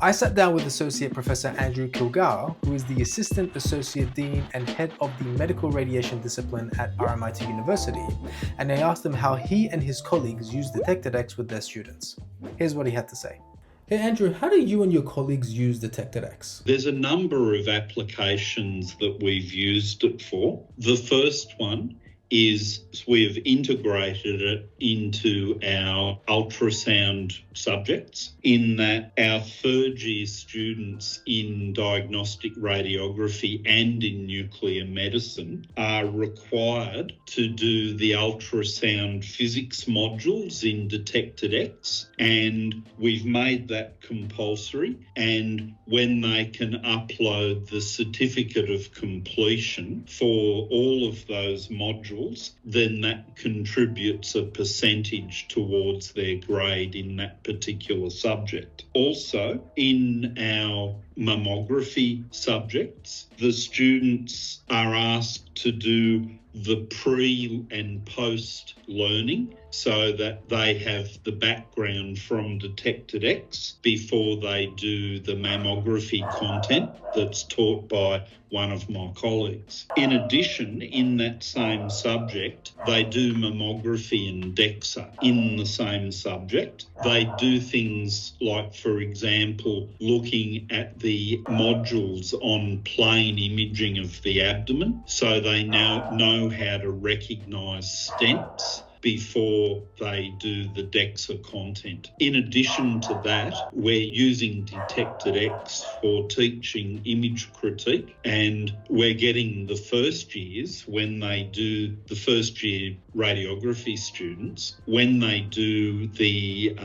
I sat down with Associate Professor Andrew Kilgour, who is the Assistant Associate Dean and Head of the Medical Radiation Discipline at RMIT University, and I asked him how he and his colleagues use DetectedX with their students. Here's what he had to say. Hey Andrew, how do you and your colleagues use DetectedX? There's a number of applications that we've used it for. The first one is we have integrated it into our ultrasound subjects, in that our third year students in diagnostic radiography and in nuclear medicine are required to do the ultrasound physics modules in DetectedX, and we've made that compulsory. And when they can upload the certificate of completion for all of those modules, then that contributes a percentage towards their grade in that particular subject. Also, in our mammography subjects, the students are asked to do the pre and post learning so that they have the background from DetectedX before they do the mammography content that's taught by one of my colleagues. In addition, in that same subject, they do mammography and DEXA in the same subject. They do things like, for example, looking at the modules on plain imaging of the abdomen, so they now know how to recognise stents before they do the DEXA content. In addition to that, we're using DetectedX for teaching image critique, and we're getting the first years, when they do the first year radiography students, when they do the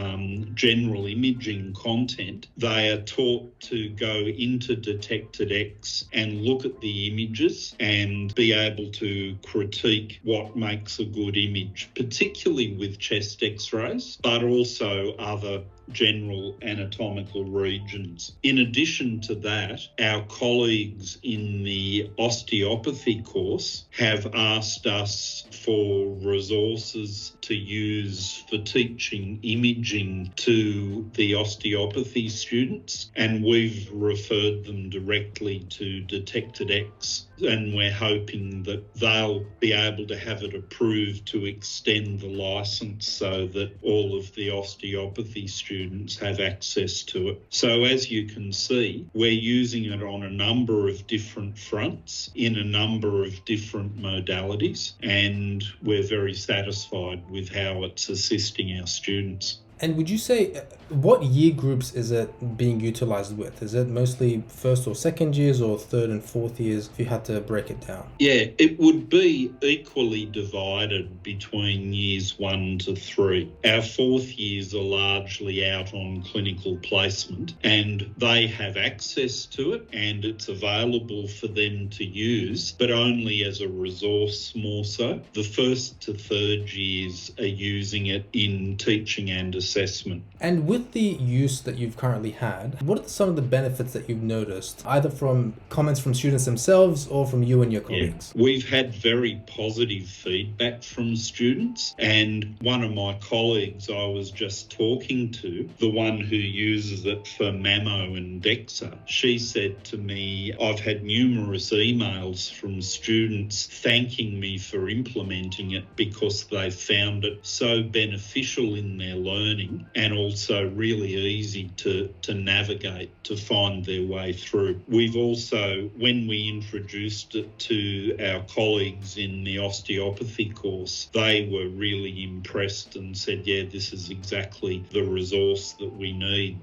general imaging content, they are taught to go into DetectedX and look at the images and be able to critique what makes a good image, particularly with chest x-rays, but also other general anatomical regions. In addition to that, our colleagues in the osteopathy course have asked us for resources to use for teaching imaging to the osteopathy students, and we've referred them directly to DetectedX, and we're hoping that they'll be able to have it approved to extend the licence so that all of the osteopathy students have access to it. So as you can see, we're using it on a number of different fronts in a number of different modalities, and we're very satisfied with how it's assisting our students. And would you say, what year groups is it being utilised with? Is it mostly first or second years, or third and fourth years, if you had to break it down? Yeah, it would be equally divided between years 1 to 3. Our fourth years are largely out on clinical placement, and they have access to it, and it's available for them to use, but only as a resource more so. The first to third years are using it in teaching and assessment. And with the use that you've currently had, what are some of the benefits that you've noticed, either from comments from students themselves or from you and your colleagues? Yeah. We've had very positive feedback from students, and one of my colleagues I was just talking to, the one who uses it for mammo and DEXA, she said to me, I've had numerous emails from students thanking me for implementing it because they found it so beneficial in their learning, and also really easy to navigate, to find their way through. We've also, when we introduced it to our colleagues in the osteopathy course, they were really impressed and said, yeah, this is exactly the resource that we need.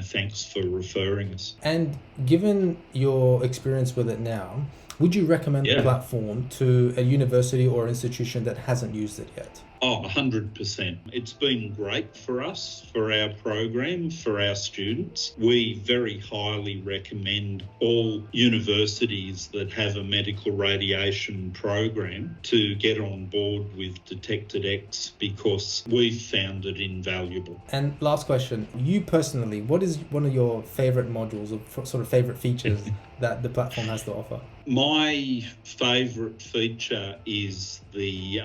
Thanks for referring us. And given your experience with it now, would you recommend the platform to a university or institution that hasn't used it yet? Oh, 100%. It's been great for us, for our program, for our students. We very highly recommend all universities that have a medical radiation program to get on board with DetectedX, because we've found it invaluable. And last question, you personally, what is one of your favourite modules or sort of favourite features that the platform has to offer? My favourite feature is the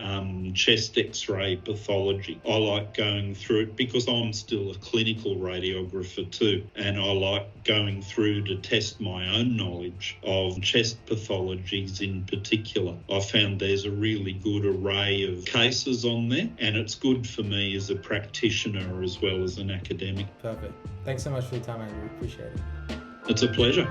chest X X-ray pathology. I like going through it because I'm still a clinical radiographer too, and I like going through to test my own knowledge of chest pathologies in particular. I found there's a really good array of cases on there, and it's good for me as a practitioner as well as an academic. Perfect. Thanks so much for your time, Andrew. Appreciate it. It's a pleasure.